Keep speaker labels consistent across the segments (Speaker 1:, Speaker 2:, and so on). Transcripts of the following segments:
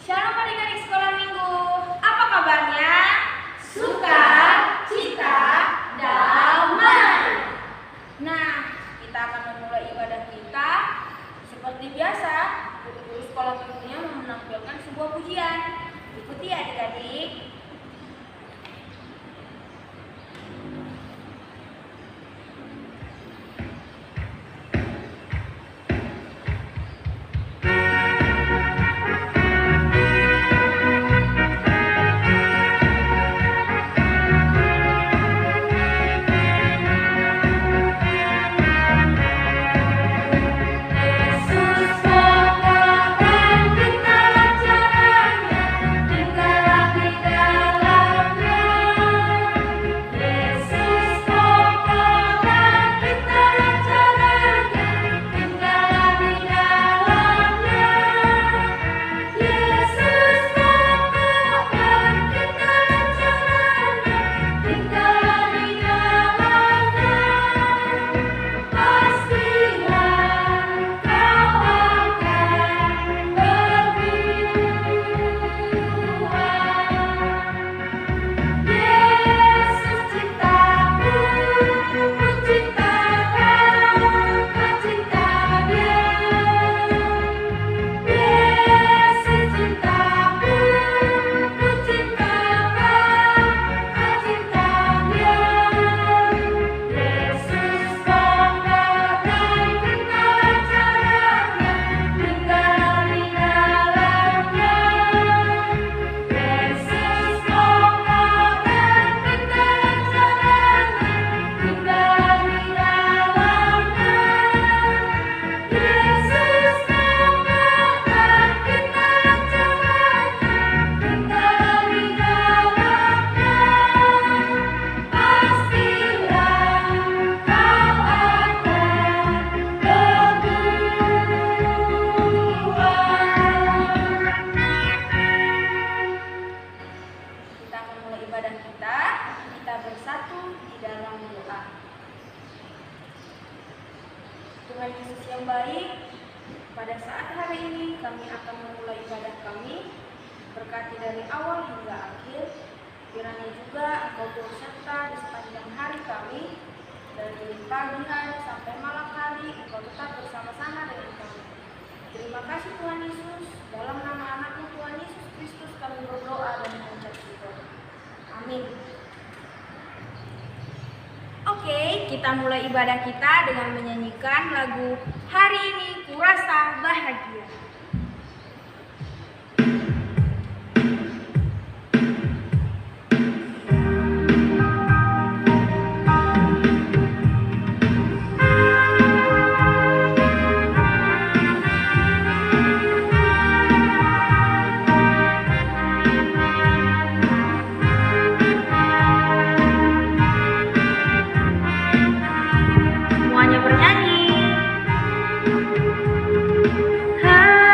Speaker 1: Shalom adik-adik sekolah minggu. Apa kabarnya? Suka, cita, damai. Nah, kita akan memulai ibadah kita. Seperti biasa, guru-guru sekolah minggunya menampilkan sebuah pujian. Ikuti ya adik-adik. Tuhan Yesus yang baik, pada saat hari ini kami akan memulai ibadah kami. Berkati dari awal hingga akhir, kiranya juga Engkau turut serta di sepanjang hari kami, dari pagi hari sampai malam hari, Engkau tetap bersama-sama dengan kami. Terima kasih Tuhan Yesus, dalam nama anak-Mu Tuhan Yesus Kristus kami berdoa dan mengucap syukur. Amin. Oke, kita mulai ibadah kita dengan menyanyikan lagu Hari Ini Kurasa Bahagia. Semuanya bernyanyi. Hari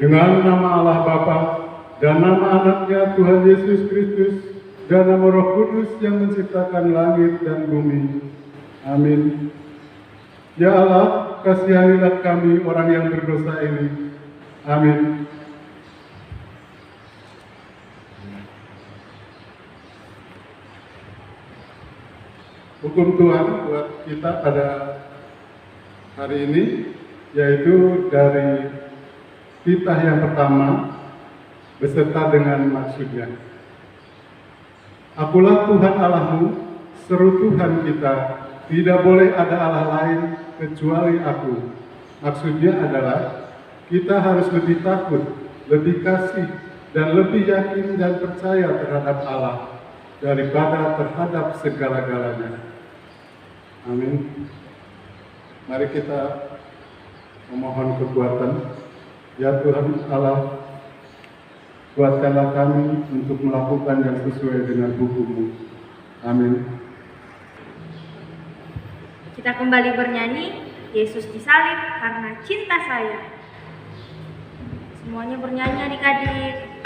Speaker 2: Dengan nama Allah Bapa dan nama anaknya Tuhan Yesus Kristus dan nama Roh Kudus yang menciptakan langit dan bumi. Amin. Ya Allah, kasihanilah kami orang yang berdosa ini. Amin. Hukum Tuhan buat kita pada hari ini yaitu dari titah yang pertama beserta dengan maksudnya. Akulah Tuhan Allahmu, seru Tuhan kita, tidak boleh ada Allah lain kecuali aku. Maksudnya adalah kita harus lebih takut, lebih kasih, dan lebih yakin dan percaya terhadap Allah daripada terhadap segala-galanya. Amin. Mari kita memohon kekuatan. Ya Tuhan Allah, kuatkanlah kami untuk melakukan yang sesuai dengan hukum-Mu. Amin.
Speaker 1: Kita kembali bernyanyi, Yesus disalib karena cinta saya. Semuanya bernyanyi adik-adik.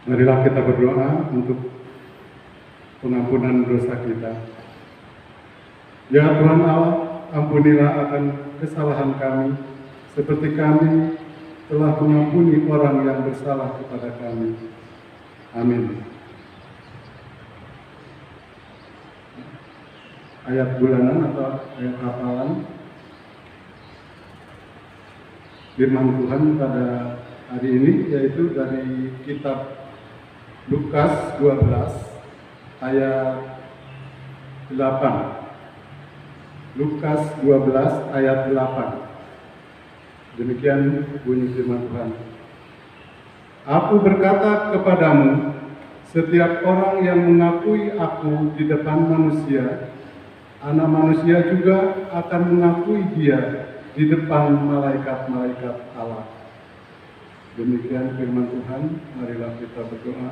Speaker 2: Marilah kita berdoa untuk pengampunan dosa kita. Ya Tuhan Allah, ampunilah akan kesalahan kami, seperti kami telah mengampuni orang yang bersalah kepada kami. Amin. Ayat bulanan atau ayat hafalan firman Tuhan pada hari ini yaitu dari kitab Lukas 12 ayat 8. Lukas 12 ayat 8. Demikian bunyi firman Tuhan. Aku berkata kepadamu, setiap orang yang mengakui aku di depan manusia, Anak Manusia juga akan mengakui dia di depan malaikat-malaikat Allah. Demikian firman Tuhan, marilah kita berdoa.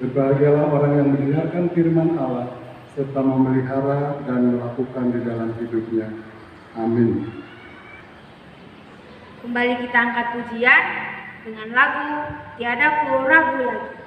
Speaker 2: Berbahagialah orang yang mendengarkan firman Allah, serta memelihara dan melakukan di dalam hidupnya. Amin.
Speaker 1: Kembali kita angkat pujian dengan lagu Tiada Ku Ragu Lagi.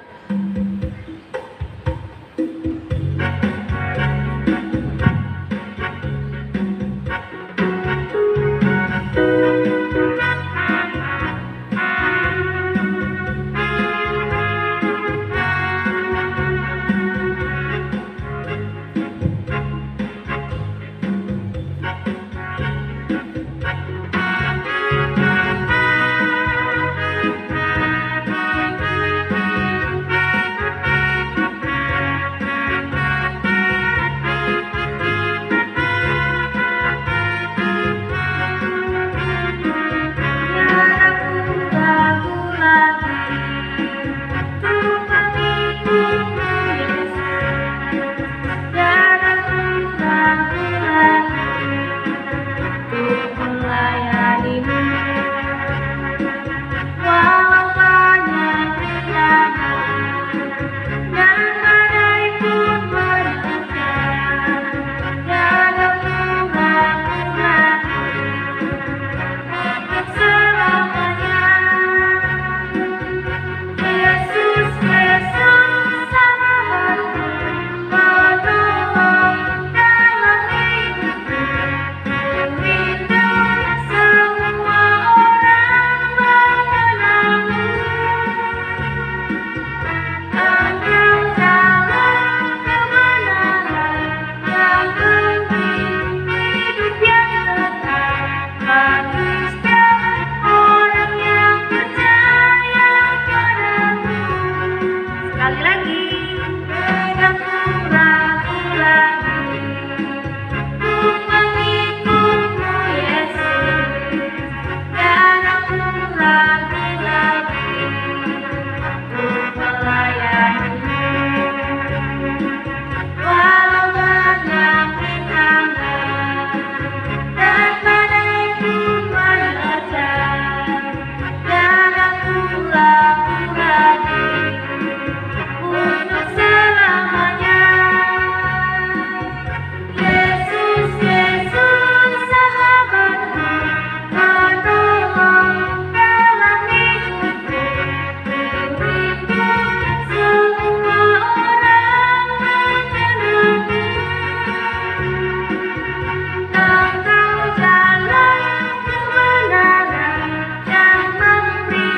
Speaker 1: Engkau jalan kebenaran dan memberi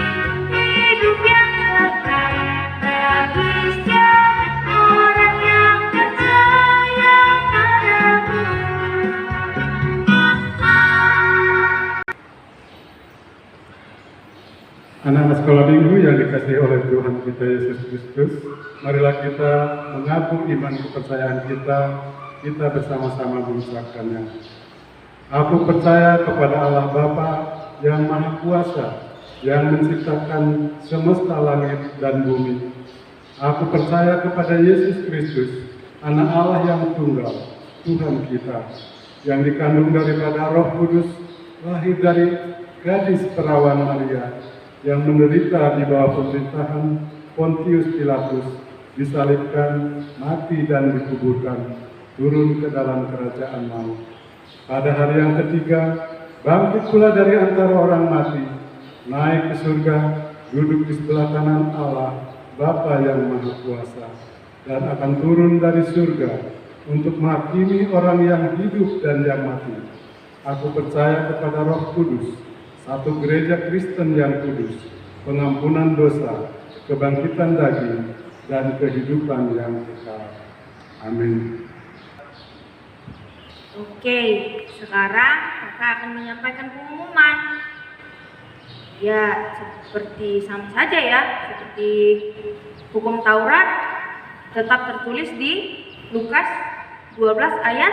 Speaker 1: hidup yang kekal bagi setiap orang yang percaya padamu.
Speaker 2: Anak-anak sekolah minggu yang dikasihi oleh Tuhan kita Yesus Kristus, marilah kita mengaku iman kepercayaan kita bersama-sama mengucapkannya. Aku percaya kepada Allah Bapa yang Maha Kuasa, yang menciptakan semesta langit dan bumi. Aku percaya kepada Yesus Kristus, Anak Allah yang tunggal, Tuhan kita, yang dikandung daripada Roh Kudus, lahir dari gadis perawan Maria, yang menderita di bawah pemerintahan Pontius Pilatus, disalibkan, mati dan dikuburkan, turun ke dalam kerajaan maut. Pada hari yang ketiga, bangkit pula dari antara orang mati, naik ke surga, duduk di sebelah kanan Allah, Bapa yang Maha Kuasa, dan akan turun dari surga untuk menghakimi orang yang hidup dan yang mati. Aku percaya kepada Roh Kudus, satu gereja Kristen yang kudus, pengampunan dosa, kebangkitan daging, dan kehidupan yang kekal. Amin.
Speaker 1: Oke, sekarang kakak akan menyampaikan pengumuman. Ya, seperti sama saja ya, seperti hukum Taurat tetap tertulis di Lukas 12 ayat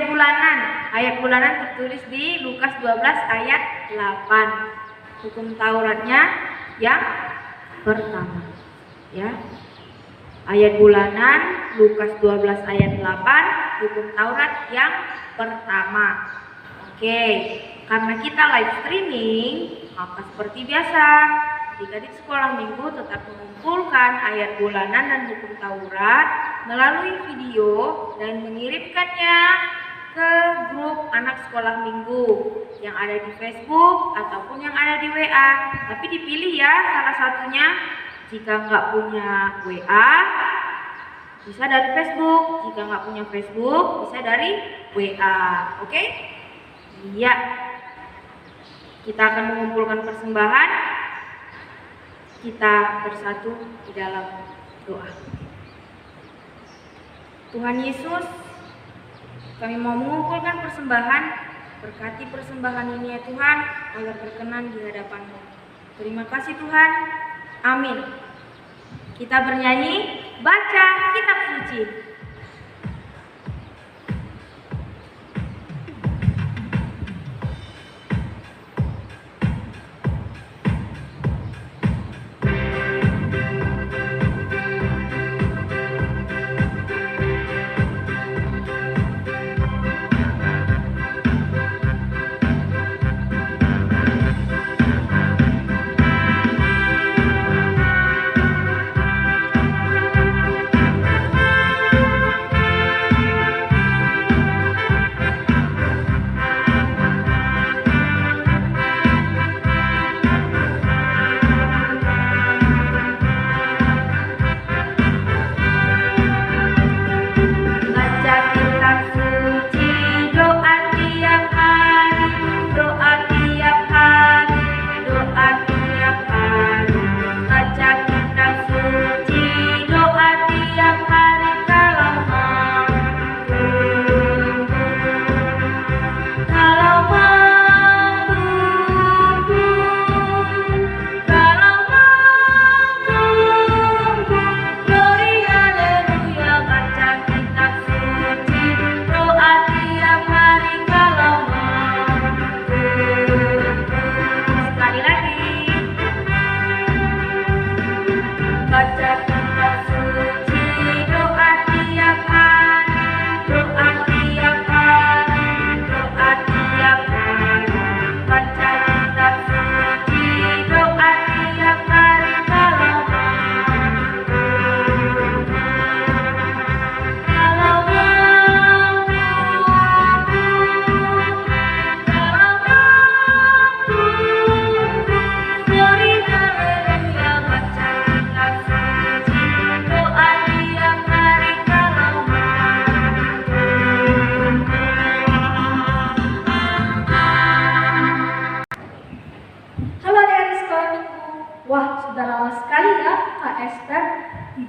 Speaker 1: bulanan. Ayat bulanan tertulis di Lukas 12 ayat 8. Hukum Tauratnya yang pertama. Ya. Ayat bulanan Lukas 12 ayat 8, hukum Taurat yang pertama. Oke, karena kita live streaming, maka seperti biasa, adik-adik sekolah minggu tetap mengumpulkan ayat bulanan dan hukum Taurat melalui video dan mengirimkannya ke grup anak sekolah minggu yang ada di Facebook ataupun yang ada di WA. Tapi dipilih ya salah satunya. Jika nggak punya WA, bisa dari Facebook. Jika nggak punya Facebook, bisa dari WA. Oke? Iya. Kita akan mengumpulkan persembahan. Kita bersatu di dalam doa. Tuhan Yesus, kami mau mengumpulkan persembahan. Berkati persembahan ini ya Tuhan, agar berkenan di hadapan-Mu. Terima kasih Tuhan. Amin. Kita bernyanyi, baca kitab suci.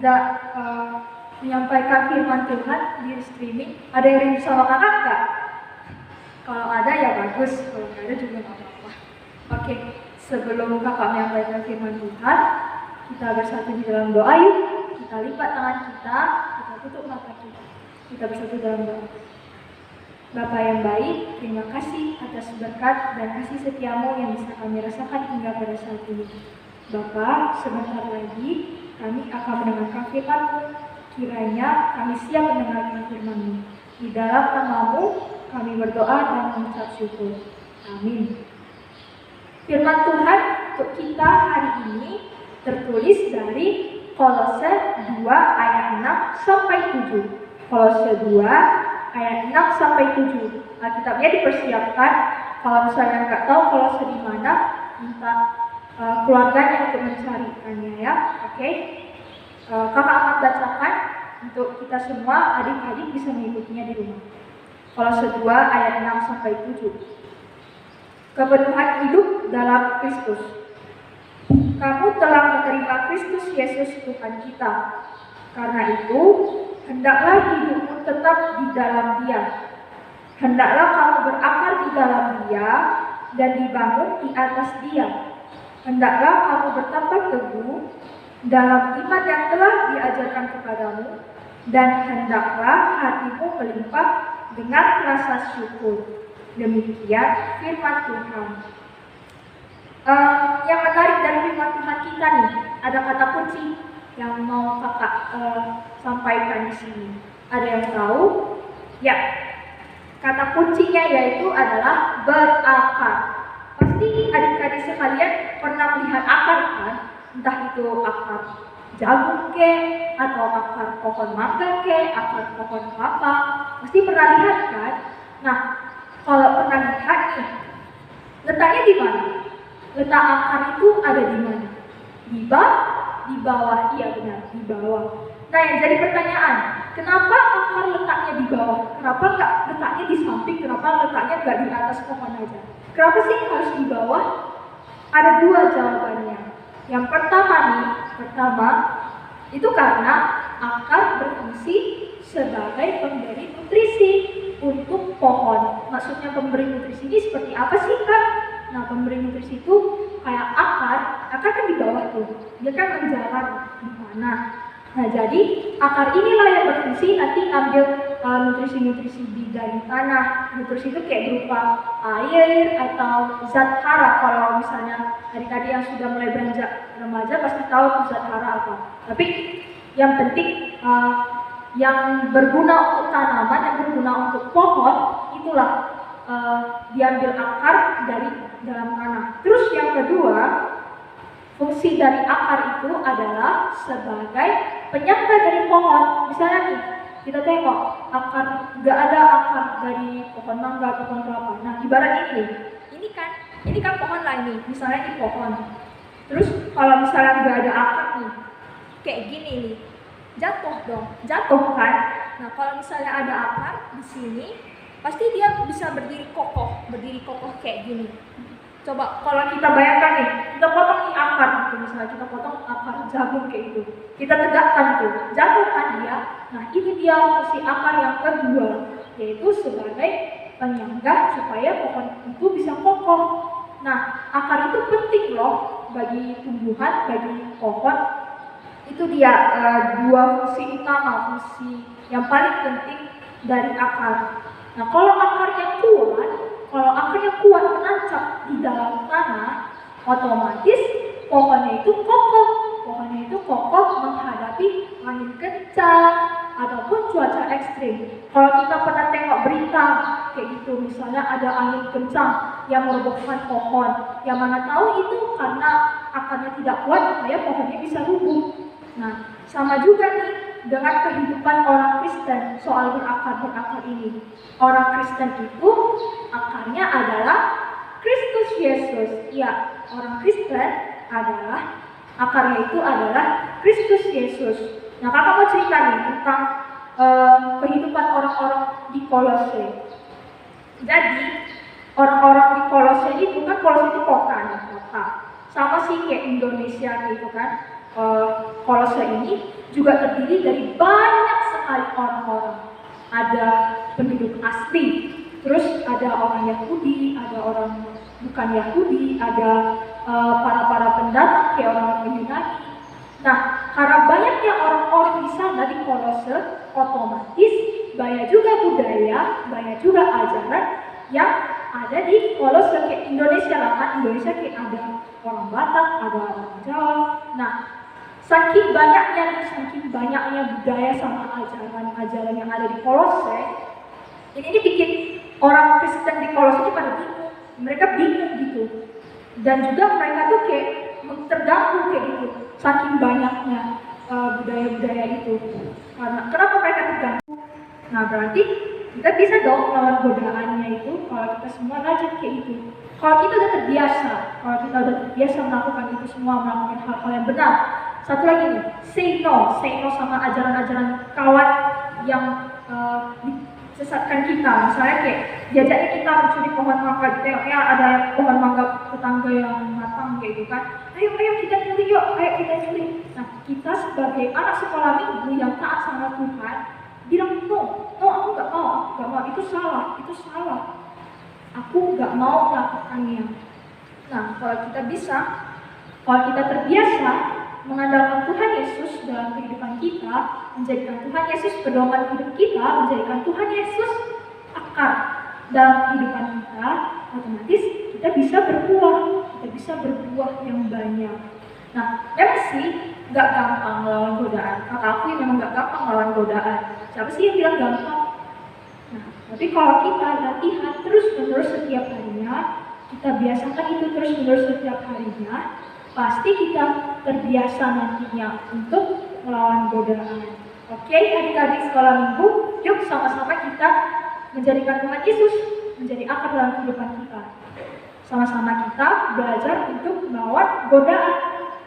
Speaker 3: tidak menyampaikan firman Tuhan di streaming. Ada yang rindu sama kakak nggak? Kalau ada ya bagus, kalau nggak ada juga nggak apa-apa. Oke, sebelum kakak menyampaikan firman Tuhan, kita bersatu di dalam doa yuk. Kita lipat tangan kita tutup mata kita. Kita bersatu dalam doa. Bapa yang baik, terima kasih atas berkat dan kasih setiamu yang bisa kami rasakan hingga pada saat ini. Bapa, sebentar lagi kami akan mendengarkan firman-Mu. Kiranya kami siap mendengarkan firman-Mu. Di dalam nama-Mu kami berdoa dan mengucap syukur. Amin. Firman Tuhan untuk kita hari ini tertulis dari Kolose 2 ayat 6 sampai 7. Kolose 2 ayat 6 sampai 7. Alkitabnya dipersiapkan. Kalau misalnya nggak tahu Kolose di mana, minta keluarganya untuk mencarikannya ya. Oke. Kakak akan bacakan untuk kita semua, adik-adik bisa mengikutinya di rumah. Kolose 2 ayat 6 sampai 7. Kepenuhan hidup dalam Kristus. Kamu telah menerima Kristus Yesus Tuhan kita. Karena itu, hendaklah hidupmu tetap di dalam Dia. Hendaklah kamu berakar di dalam Dia dan dibangun di atas Dia. Hendaklah kamu bertambah teguh dalam iman yang telah diajarkan kepadamu, dan hendaklah hatimu melimpah dengan rasa syukur. Demikian firman Tuhan. Yang menarik dari firman Tuhan kita nih, ada kata kunci yang mau kakak sampaikan di sini. Ada yang tahu? Ya, kata kuncinya yaitu adalah berakar. Pasti adik-adik sekalian pernah melihat akar kan? Entah itu akar jagung ke, atau akar pohon mangga ke, akar pohon kelapa. Pasti pernah lihat kan? Nah, kalau pernah lihat nih, letaknya di mana? Letak akar itu ada di mana? Di bawah, iya benar, di bawah. Nah, yang jadi pertanyaan, kenapa akar letaknya di bawah? Kenapa nggak letaknya di samping? Kenapa letaknya nggak di atas pohon aja? Kenapa sih harus di bawah? Ada dua jawabannya. Yang pertama itu karena akar berfungsi sebagai pemberi nutrisi untuk pohon. Maksudnya pemberi nutrisi ini seperti apa sih Kak? Nah, pemberi nutrisi itu kayak akar kan di bawah tuh, dia kan menjalar di tanah. Nah, jadi akar inilah yang berfungsi nanti ambil nutrisi-nutrisi dari tanah. Nutrisi itu kayak berupa air atau zat hara. Kalau misalnya adik-adik yang sudah mulai beranjak remaja pasti tahu zat hara apa. Tapi yang penting yang berguna untuk tanaman, yang berguna untuk pohon, itulah diambil akar dari dalam tanah. Terus yang kedua, fungsi dari akar itu adalah sebagai penyangga dari pohon. Misalnya nih, kita tengok akar, nggak ada akar dari pohon mangga, pohon kelapa. Nah, ibarat ini kan pohon lah ini, misalnya di pohon. Terus kalau misalnya nggak ada akar nih, kayak gini nih, jatuh kan? Nah, kalau misalnya ada akar di sini, pasti dia bisa berdiri kokoh kayak gini. Coba kalau kita bayangkan nih, kita potong nih akar, misalnya kita potong akar jagung kayak gitu, kita tegakkan itu, jatuh kan dia. Nah, ini dia fungsi akar yang kedua, yaitu sebagai penyangga supaya pohon itu bisa kokoh. Nah, akar itu penting loh bagi tumbuhan, bagi pohon. Itu dia dua fungsi utama, fungsi yang paling penting dari akar. Nah, kalau akarnya kuat menancap di dalam tanah, otomatis pohonnya itu kokoh menghadapi angin kencang ataupun cuaca ekstrim. Kalau kita pernah tengok berita kayak gitu, misalnya ada angin kencang yang merobohkan pohon, yang mana tahu itu karena akarnya tidak kuat, supaya pohonnya bisa rubuh. Nah, sama juga nih dengan kehidupan orang Kristen soal berakar ini. Orang Kristen itu akarnya adalah Kristus Yesus. Ya, orang Kristen adalah akarnya itu adalah Kristus Yesus. Nah, kakak mau cerita nih tentang kehidupan orang-orang di Kolose. Jadi, orang-orang di Kolose itu kan, Kolose itu kota. Sama sih kayak Indonesia gitu kan. Kolose ini juga terdiri dari banyak sekali orang-orang. Ada penduduk asli, terus ada orang Yahudi, ada orang bukan Yahudi, ada para pendatang kayak orang Yunani. Nah, karena banyaknya orang-orang di sana di Kolose, otomatis banyak juga budaya, banyak juga ajaran yang ada di Kolose kayak Indonesia lah kan. Indonesia kayak ada orang Batak, ada orang Jawa. Nah, saking banyaknya budaya sama ajaran-ajaran yang ada di Kolose, ini bikin orang Kristen di Kolose ini pada bingung. Mereka bingung gitu. Dan juga mereka tuh kayak terganggu kayak gitu. Saking banyaknya budaya-budaya itu. Kenapa mereka terganggu? Nah, berarti kita bisa dong melawan godaannya itu kalau kita semua rajin kayak gitu. Kalau kita udah terbiasa melakukan itu semua, melakukan hal-hal yang benar. Satu lagi nih, say no sama ajaran-ajaran kawan yang disesatkan kita. Misalnya kayak diajaknya kita mencuri pohon mangga, tengoknya ada pohon mangga tetangga yang matang kayak gitu kan. Ayo kita curi yuk, ayo kita curi. Nah, kita sebagai anak sekolah minggu yang taat sama Tuhan, bilang no, aku nggak mau, itu salah. Aku nggak mau melakukannya. Nah, kalau kita terbiasa mengandalkan Tuhan Yesus dalam kehidupan kita, menjadikan Tuhan Yesus pedoman hidup kita, menjadikan Tuhan Yesus akar dalam kehidupan kita, otomatis kita bisa berbuah yang banyak. Nah, memang sih nggak gampang melawan godaan. Kata aku memang nggak gampang melawan godaan. Siapa sih yang bilang gampang? Nah, tapi kalau kita latihan terus-menerus setiap harinya, kita biasakan itu terus-menerus setiap harinya, pasti kita terbiasa nantinya untuk melawan godaan. Oke, adik-adik sekolah minggu, yuk sama-sama kita menjadikan Tuhan Yesus menjadi akar dalam kehidupan kita. Sama-sama kita belajar untuk melawan godaan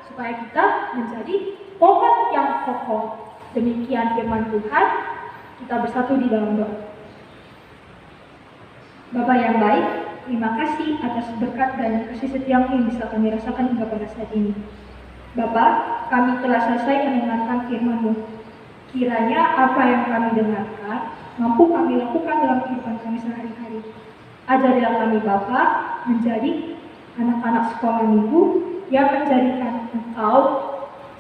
Speaker 3: supaya kita menjadi pohon yang kokoh. Demikian firman Tuhan, kita bersatu di dalam doa. Bapa yang baik, terima kasih atas berkat dan kasih setiamu yang bisa kami rasakan hingga pada saat ini. Bapa, kami telah selesai mendengarkan firman-Mu. Kiranya apa yang kami dengarkan mampu kami lakukan dalam kehidupan kami sehari-hari. Ajarilah kami Bapa menjadi anak-anak sekolah minggu yang menjadikan Engkau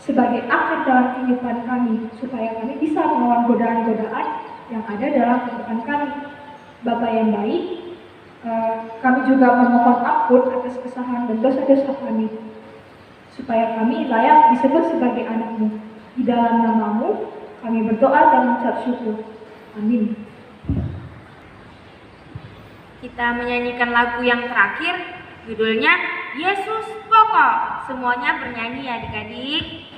Speaker 3: sebagai akar dalam kehidupan kami, supaya kami bisa melawan godaan-godaan yang ada dalam kehidupan kami. Bapa yang baik, kami juga memohon ampun atas kesalahan dan dosa-dosa kami, supaya kami layak disebut sebagai anak-Mu. Di dalam nama-Mu, kami berdoa dan mengucap syukur. Amin.
Speaker 1: Kita menyanyikan lagu yang terakhir, judulnya Yesus Pokok. Semuanya bernyanyi ya adik-adik.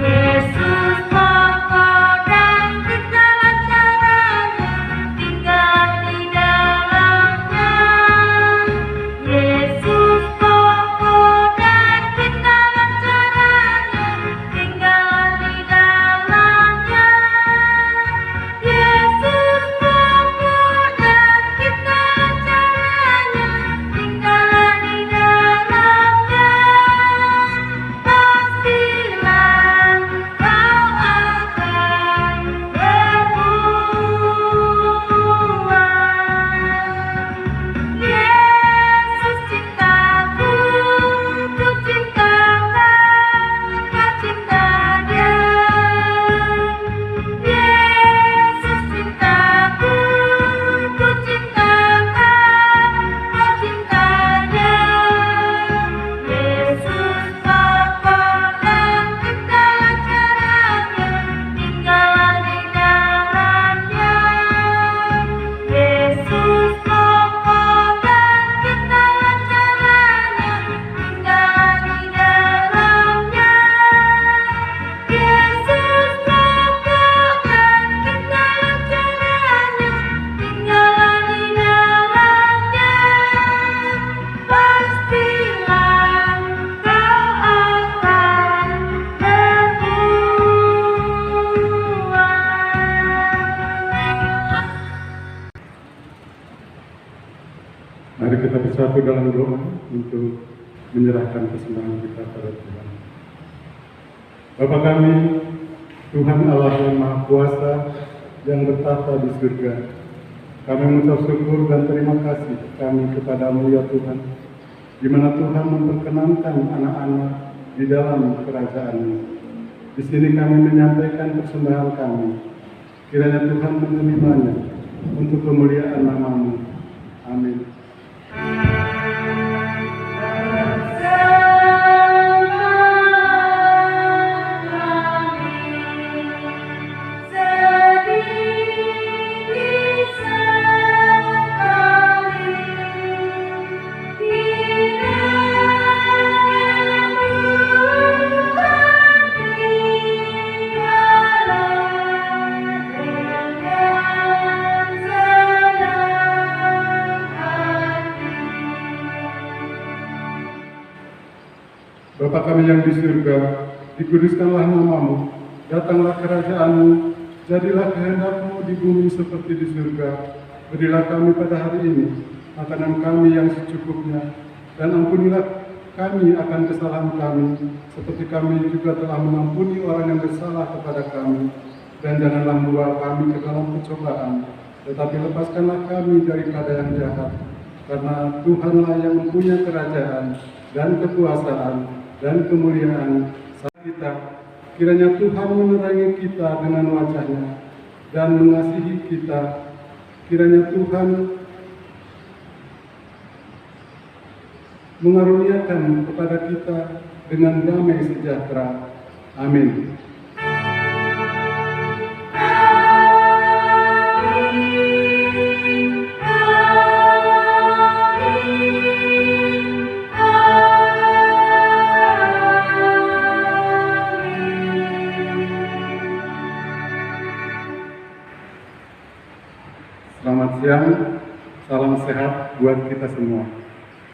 Speaker 4: Yesus pokok dan segala caranya.
Speaker 2: bersatu dalam doa untuk menyerahkan persembahan kita pada Tuhan. Bapa kami, Tuhan Allah yang Maha Kuasa, yang bertata di surga, kami mengucap syukur dan terima kasih kami kepadamu ya Tuhan, di mana Tuhan memperkenankan anak-anak di dalam kerajaan-Mu. Di sini kami menyampaikan persembahan kami. Kiranya Tuhan menerimanya untuk kemuliaan nama-Mu. Amin. Bapa kami yang di surga, dikuduskanlah nama-Mu, datanglah kerajaan-Mu, jadilah kehendak-Mu di bumi seperti di surga. Berilah kami pada hari ini makanan kami yang secukupnya, dan ampunilah kami akan kesalahan kami, seperti kami juga telah mengampuni orang yang bersalah kepada kami. Dan janganlah membawa kami ke dalam pencobaan, tetapi lepaskanlah kami daripada yang jahat. Karena Tuhanlah yang mempunyai kerajaan dan kekuasaan dan kemuliaan saat kita. Kiranya Tuhan menerangi kita dengan wajah-Nya dan mengasihi kita. Kiranya Tuhan mengaruniakan kepada kita dengan damai sejahtera. Amin. Selamat siang, salam sehat buat kita semua.